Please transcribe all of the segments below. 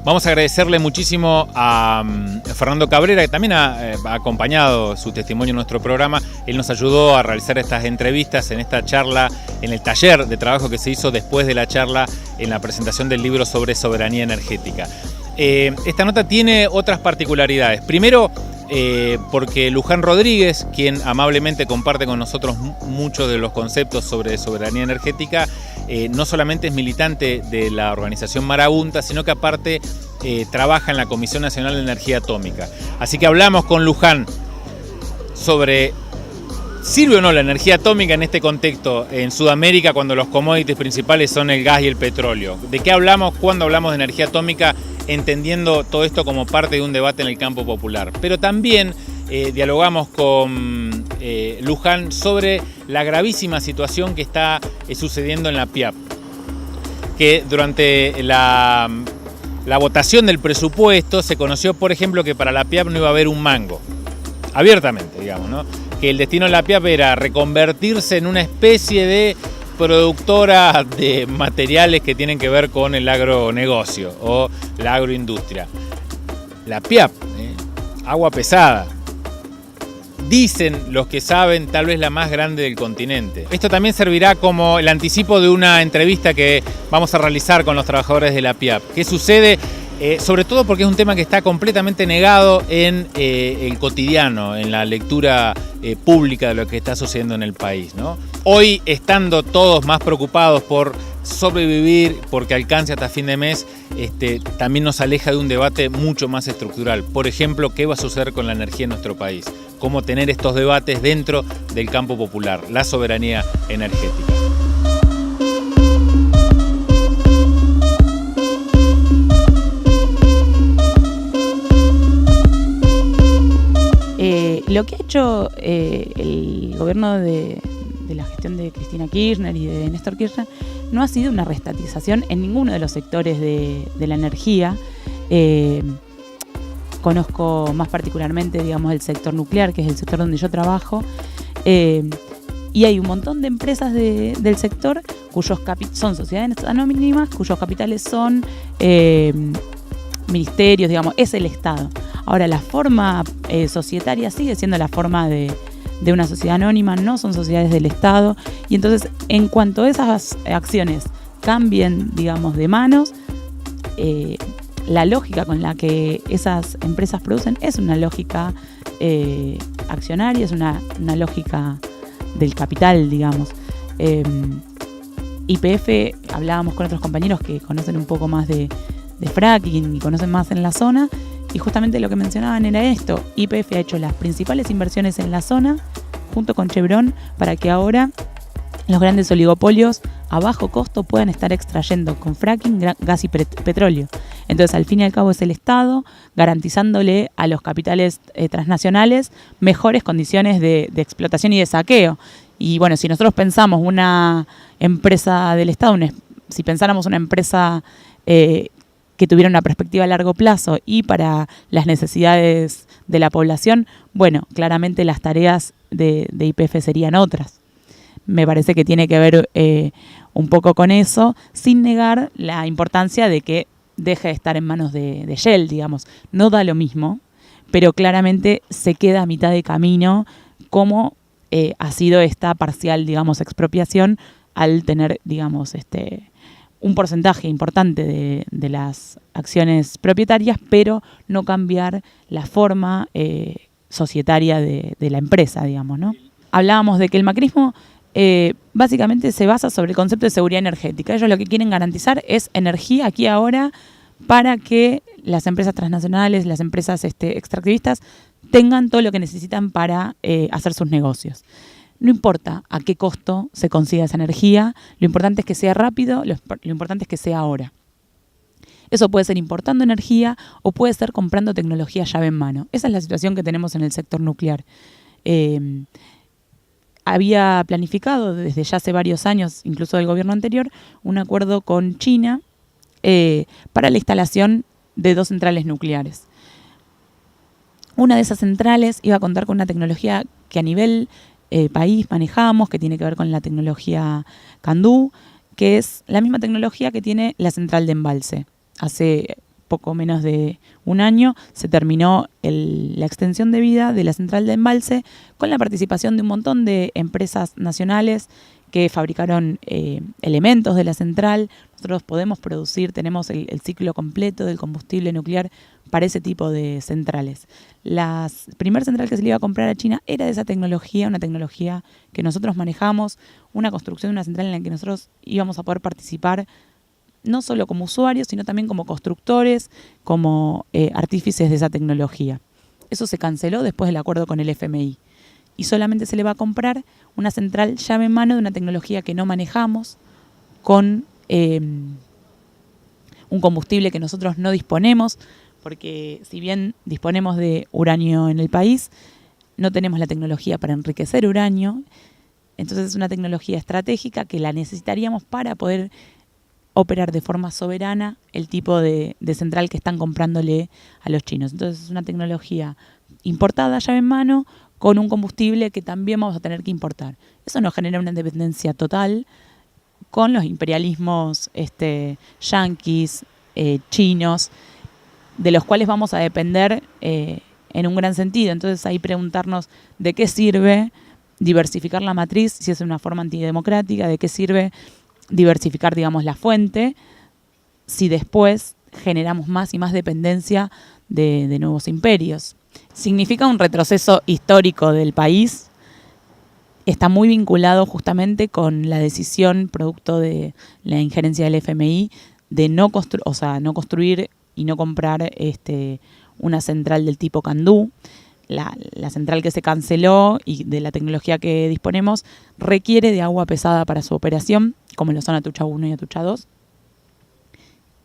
Vamos a agradecerle muchísimo a Fernando Cabrera, que también ha acompañado su testimonio en nuestro programa. Él nos ayudó a realizar estas entrevistas en esta charla, en el taller de trabajo que se hizo después de la charla en la presentación del libro sobre soberanía energética. Esta nota tiene otras particularidades. Primero, porque Luján Rodríguez, quien amablemente comparte con nosotros muchos de los conceptos sobre soberanía energética, no solamente es militante de la organización Marabunta, sino que aparte trabaja en la Comisión Nacional de Energía Atómica. Así que hablamos con Luján sobre ¿sirve o no la energía atómica en este contexto en Sudamérica cuando los commodities principales son el gas y el petróleo? ¿De qué hablamos cuando hablamos de energía atómica, entendiendo todo esto como parte de un debate en el campo popular? Pero también dialogamos con Luján sobre la gravísima situación que está sucediendo en la PIAP, que durante la votación del presupuesto se conoció, por ejemplo, que para la PIAP no iba a haber un mango, abiertamente, digamos, ¿no? Que el destino de la PIAP era reconvertirse en una especie de productora de materiales que tienen que ver con el agronegocio o la agroindustria. La PIAP, agua pesada, dicen los que saben, tal vez la más grande del continente. Esto también servirá como el anticipo de una entrevista que vamos a realizar con los trabajadores de la PIAP. ¿Qué sucede? Sobre todo porque es un tema que está completamente negado en el cotidiano, en la lectura pública de lo que está sucediendo en el país, ¿no? Hoy, estando todos más preocupados por sobrevivir, porque alcance hasta fin de mes, también nos aleja de un debate mucho más estructural. Por ejemplo, ¿qué va a suceder con la energía en nuestro país? Cómo tener estos debates dentro del campo popular, la soberanía energética. Lo que ha hecho el gobierno de la gestión de Cristina Kirchner y de Néstor Kirchner no ha sido una reestatización en ninguno de los sectores de la energía. Conozco más particularmente, digamos, el sector nuclear, que es el sector donde yo trabajo, y hay un montón de empresas del sector cuyos son sociedades anónimas, cuyos capitales son ministerios, digamos, es el Estado. Ahora, la forma societaria sigue siendo la forma de una sociedad anónima, no son sociedades del Estado, y entonces, en cuanto a esas acciones cambien, digamos, de manos, la lógica con la que esas empresas producen es una lógica accionaria, es una lógica del capital, digamos. YPF, hablábamos con otros compañeros que conocen un poco más de fracking y conocen más en la zona, y justamente lo que mencionaban era esto. YPF ha hecho las principales inversiones en la zona junto con Chevron para que ahora los grandes oligopolios a bajo costo puedan estar extrayendo con fracking gas y petróleo. Entonces, al fin y al cabo, es el Estado garantizándole a los capitales transnacionales mejores condiciones de explotación y de saqueo. Y bueno, si nosotros pensamos una empresa del Estado, si pensáramos una empresa que tuviera una perspectiva a largo plazo y para las necesidades de la población, bueno, claramente las tareas de YPF serían otras. Me parece que tiene que ver un poco con eso, sin negar la importancia de que deje de estar en manos de Shell, digamos. No da lo mismo, pero claramente se queda a mitad de camino como ha sido esta parcial, digamos, expropiación al tener, digamos, un porcentaje importante de las acciones propietarias, pero no cambiar la forma societaria de la empresa, digamos, ¿no? Hablábamos de que el macrismo básicamente se basa sobre el concepto de seguridad energética. Ellos lo que quieren garantizar es energía aquí ahora para que las empresas transnacionales, las empresas extractivistas tengan todo lo que necesitan para hacer sus negocios. No importa a qué costo se consiga esa energía, lo importante es que sea rápido, lo importante es que sea ahora. Eso puede ser importando energía o puede ser comprando tecnología llave en mano. Esa es la situación que tenemos en el sector nuclear. Había planificado desde ya hace varios años, incluso del gobierno anterior, un acuerdo con China para la instalación de 2 centrales nucleares. Una de esas centrales iba a contar con una tecnología que a nivel país manejamos, que tiene que ver con la tecnología CANDU, que es la misma tecnología que tiene la central de embalse. Hace poco menos de un año se terminó la extensión de vida de la central de embalse con la participación de un montón de empresas nacionales que fabricaron elementos de la central. Nosotros podemos producir, tenemos el ciclo completo del combustible nuclear para ese tipo de centrales. La primera central que se le iba a comprar a China era de esa tecnología, una tecnología que nosotros manejamos, una construcción de una central en la que nosotros íbamos a poder participar no solo como usuarios, sino también como constructores, como artífices de esa tecnología. Eso se canceló después del acuerdo con el FMI. Y solamente se le va a comprar una central llave en mano de una tecnología que no manejamos, con un combustible que nosotros no disponemos, porque si bien disponemos de uranio en el país, no tenemos la tecnología para enriquecer uranio. Entonces es una tecnología estratégica que la necesitaríamos para poder operar de forma soberana el tipo de central que están comprándole a los chinos. Entonces es una tecnología importada, llave en mano, con un combustible que también vamos a tener que importar. Eso nos genera una dependencia total con los imperialismos yanquis, chinos, de los cuales vamos a depender en un gran sentido. Entonces ahí preguntarnos de qué sirve diversificar la matriz, si es una forma antidemocrática, de qué sirve diversificar, digamos, la fuente, si después generamos más y más dependencia de nuevos imperios. Significa un retroceso histórico del país. Está muy vinculado justamente con la decisión, producto de la injerencia del FMI, de no construir y no comprar una central del tipo CANDU. La central que se canceló y de la tecnología que disponemos requiere de agua pesada para su operación, como lo son Atucha 1 y Atucha 2.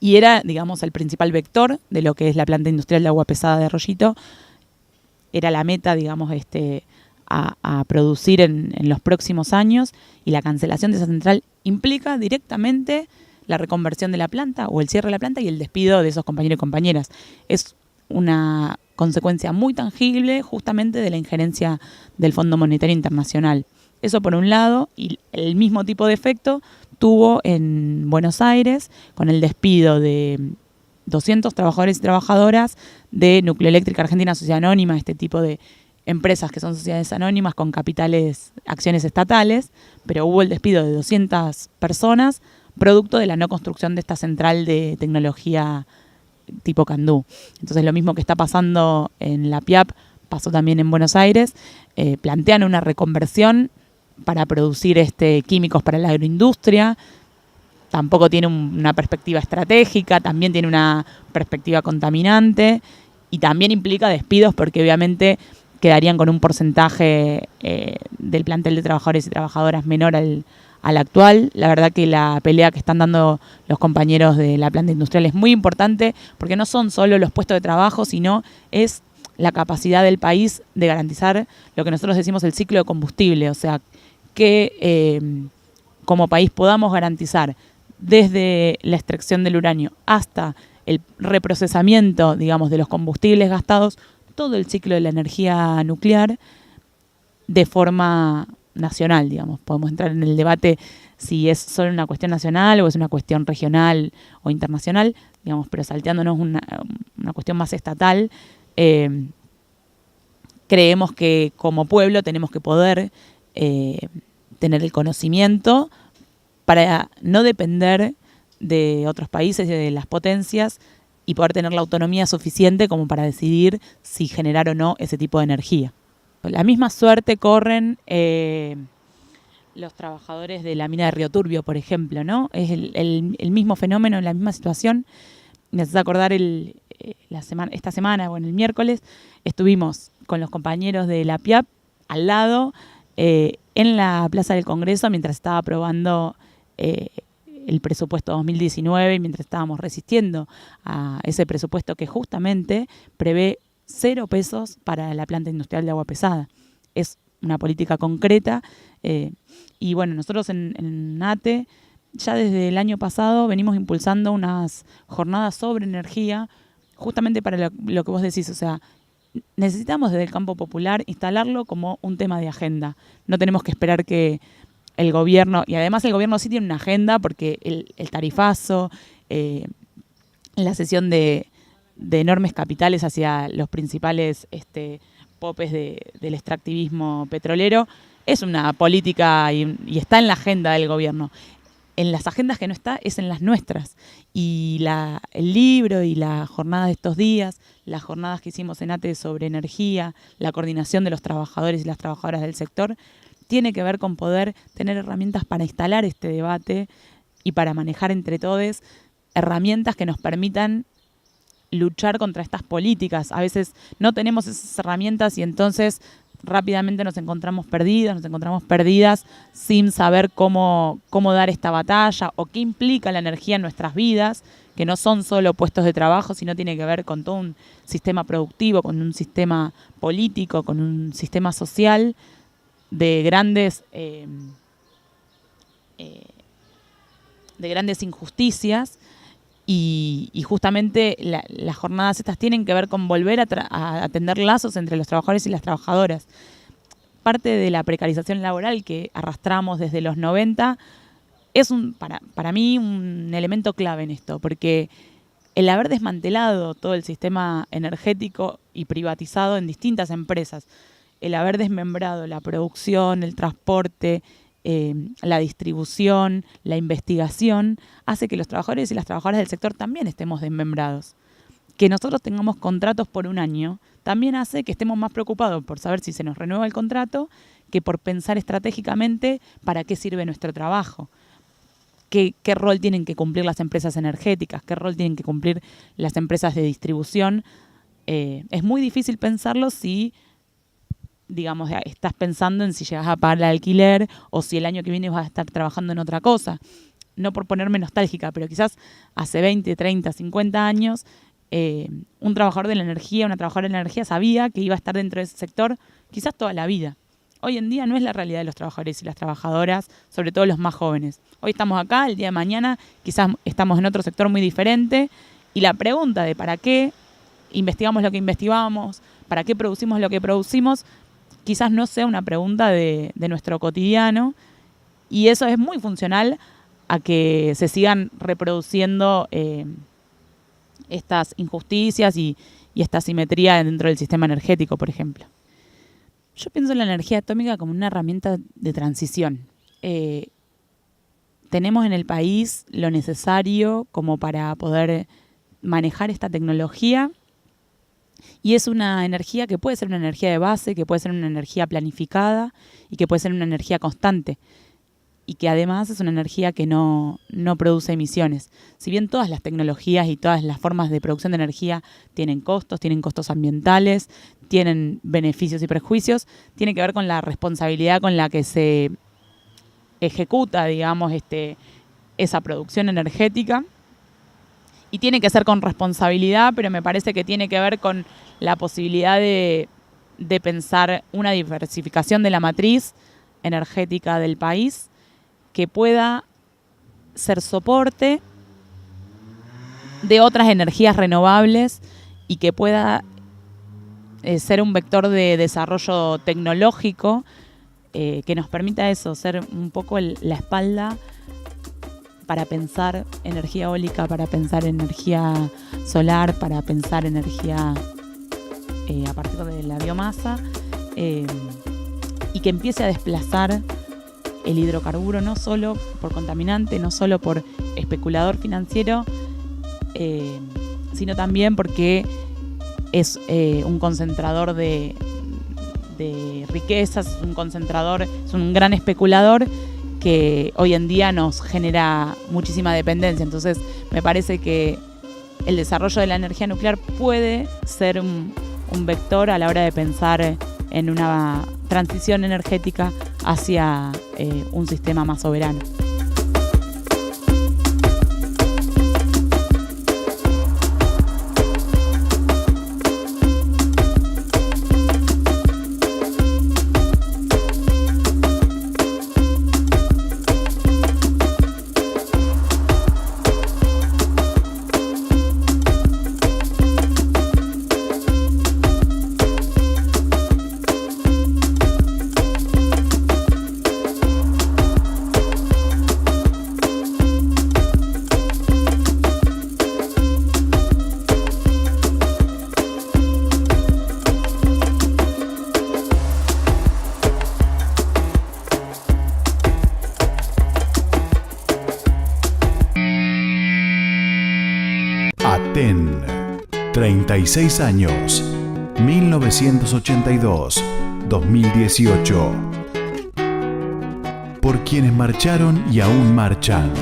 Y era, digamos, el principal vector de lo que es la planta industrial de agua pesada de Rollito. Era la meta, digamos, a producir en los próximos años, y la cancelación de esa central implica directamente la reconversión de la planta o el cierre de la planta y el despido de esos compañeros y compañeras. Es una consecuencia muy tangible justamente de la injerencia del Fondo Monetario Internacional. Eso por un lado, y el mismo tipo de efecto tuvo en Buenos Aires con el despido de 200 trabajadores y trabajadoras de Nucleoeléctrica Argentina, Sociedad Anónima, este tipo de empresas que son sociedades anónimas con capitales, acciones estatales, pero hubo el despido de 200 personas producto de la no construcción de esta central de tecnología tipo CANDU. Entonces lo mismo que está pasando en la PIAP pasó también en Buenos Aires. Plantean una reconversión para producir químicos para la agroindustria. Tampoco tiene una perspectiva estratégica, también tiene una perspectiva contaminante y también implica despidos porque obviamente quedarían con un porcentaje del plantel de trabajadores y trabajadoras menor al actual. La verdad que la pelea que están dando los compañeros de la planta industrial es muy importante porque no son solo los puestos de trabajo, sino es la capacidad del país de garantizar lo que nosotros decimos el ciclo de combustible, o sea, que como país podamos garantizar desde la extracción del uranio hasta el reprocesamiento, digamos, de los combustibles gastados, todo el ciclo de la energía nuclear de forma nacional, digamos. Podemos entrar en el debate si es solo una cuestión nacional o es una cuestión regional o internacional, digamos, pero salteándonos una cuestión más estatal. Creemos que como pueblo tenemos que poder tener el conocimiento para no depender de otros países y de las potencias y poder tener la autonomía suficiente como para decidir si generar o no ese tipo de energía. La misma suerte corren los trabajadores de la mina de Río Turbio, por ejemplo, ¿no? Es el mismo fenómeno, la misma situación. Me haces acordar esta semana, bueno, el miércoles, estuvimos con los compañeros de la PIAP al lado, en la Plaza del Congreso, mientras estaba aprobando el presupuesto 2019 y mientras estábamos resistiendo a ese presupuesto que justamente prevé 0 pesos para la planta industrial de agua pesada. Es una política concreta y bueno, nosotros en ATE ya desde el año pasado venimos impulsando unas jornadas sobre energía justamente para lo que vos decís, o sea, necesitamos desde el campo popular instalarlo como un tema de agenda. No tenemos que esperar que el gobierno, y además el gobierno sí tiene una agenda porque el tarifazo, la cesión de enormes capitales hacia los principales popes del extractivismo petrolero, es una política y está en la agenda del gobierno. En las agendas que no está, es en las nuestras. Y el libro y la jornada de estos días, las jornadas que hicimos en ATE sobre energía, la coordinación de los trabajadores y las trabajadoras del sector, tiene que ver con poder tener herramientas para instalar este debate y para manejar entre todos herramientas que nos permitan luchar contra estas políticas. A veces no tenemos esas herramientas y entonces rápidamente nos encontramos perdidas sin saber cómo dar esta batalla o qué implica la energía en nuestras vidas, que no son solo puestos de trabajo, sino tiene que ver con todo un sistema productivo, con un sistema político, con un sistema social de grandes injusticias. Y justamente las jornadas estas tienen que ver con volver a tender lazos entre los trabajadores y las trabajadoras. Parte de la precarización laboral que arrastramos desde los 90 es para mí un elemento clave en esto, porque el haber desmantelado todo el sistema energético y privatizado en distintas empresas, el haber desmembrado la producción, el transporte, la distribución, la investigación, hace que los trabajadores y las trabajadoras del sector también estemos desmembrados. Que nosotros tengamos contratos por un año también hace que estemos más preocupados por saber si se nos renueva el contrato que por pensar estratégicamente para qué sirve nuestro trabajo, qué rol tienen que cumplir las empresas energéticas, qué rol tienen que cumplir las empresas de distribución. Es muy difícil pensarlo si digamos, estás pensando en si llegas a pagar el alquiler o si el año que viene vas a estar trabajando en otra cosa. No por ponerme nostálgica, pero quizás hace 20, 30, 50 años un trabajador de la energía, una trabajadora de la energía sabía que iba a estar dentro de ese sector quizás toda la vida. Hoy en día no es la realidad de los trabajadores y las trabajadoras, sobre todo los más jóvenes. Hoy estamos acá, el día de mañana quizás estamos en otro sector muy diferente y la pregunta de para qué investigamos lo que investigamos, para qué producimos lo que producimos, quizás no sea una pregunta de nuestro cotidiano y eso es muy funcional a que se sigan reproduciendo estas injusticias y esta asimetría dentro del sistema energético, por ejemplo. Yo pienso en la energía atómica como una herramienta de transición. Tenemos en el país lo necesario como para poder manejar esta tecnología. Y es una energía que puede ser una energía de base, que puede ser una energía planificada y que puede ser una energía constante. Y que además es una energía que no produce emisiones. Si bien todas las tecnologías y todas las formas de producción de energía tienen costos ambientales, tienen beneficios y perjuicios, tiene que ver con la responsabilidad con la que se ejecuta, digamos, esa producción energética. Y tiene que ser con responsabilidad, pero me parece que tiene que ver con la posibilidad de pensar una diversificación de la matriz energética del país que pueda ser soporte de otras energías renovables y que pueda ser un vector de desarrollo tecnológico que nos permita eso, ser un poco la espalda para pensar energía eólica, para pensar energía solar, para pensar energía a partir de la biomasa y que empiece a desplazar el hidrocarburo no solo por contaminante, no solo por especulador financiero, sino también porque es un concentrador de riquezas, es un gran especulador que hoy en día nos genera muchísima dependencia. Entonces me parece que el desarrollo de la energía nuclear puede ser un vector a la hora de pensar en una transición energética hacia un sistema más soberano. 36 años, 1982-2018. Por quienes marcharon y aún marchan.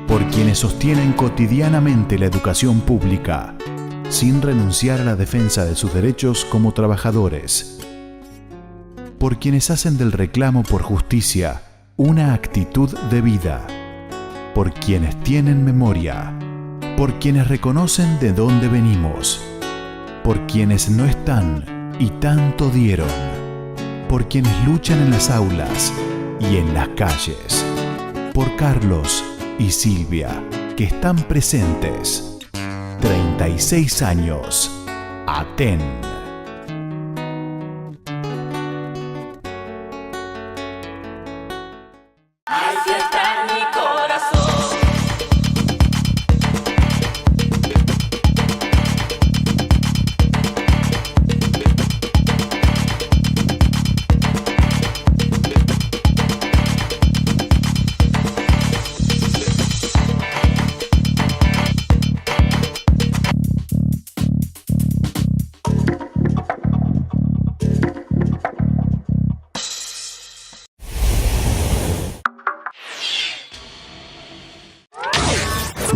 Por quienes sostienen cotidianamente la educación pública, sin renunciar a la defensa de sus derechos como trabajadores. Por quienes hacen del reclamo por justicia una actitud de vida. Por quienes tienen memoria. Por quienes reconocen de dónde venimos. Por quienes no están y tanto dieron. Por quienes luchan en las aulas y en las calles. Por Carlos y Silvia, que están presentes. 36 años. Aten. Hay fiesta en mi corazón.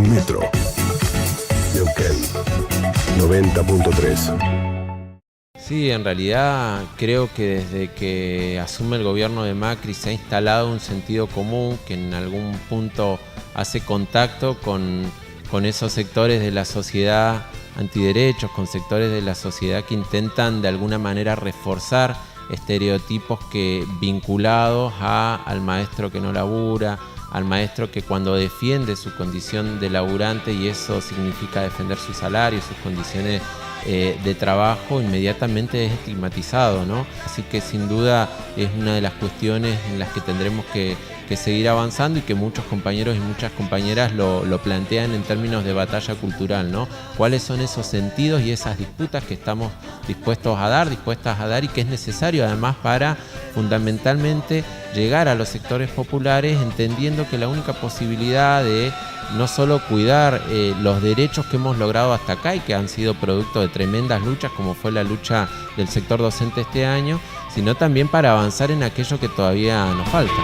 Metro. Neuquén. 90.3. Sí, en realidad creo que desde que asume el gobierno de Macri se ha instalado un sentido común que en algún punto hace contacto con esos sectores de la sociedad antiderechos, con sectores de la sociedad que intentan de alguna manera reforzar estereotipos que vinculados al maestro que no labura, al maestro que cuando defiende su condición de laburante, y eso significa defender su salario, sus condiciones de trabajo, inmediatamente es estigmatizado, ¿no? Así que sin duda es una de las cuestiones en las que tendremos que seguir avanzando y que muchos compañeros y muchas compañeras lo plantean en términos de batalla cultural, ¿no? ¿Cuáles son esos sentidos y esas disputas que estamos dispuestas a dar y que es necesario además para fundamentalmente llegar a los sectores populares, entendiendo que la única posibilidad de no solo cuidar los derechos que hemos logrado hasta acá y que han sido producto de tremendas luchas, como fue la lucha del sector docente este año, sino también para avanzar en aquello que todavía nos falta.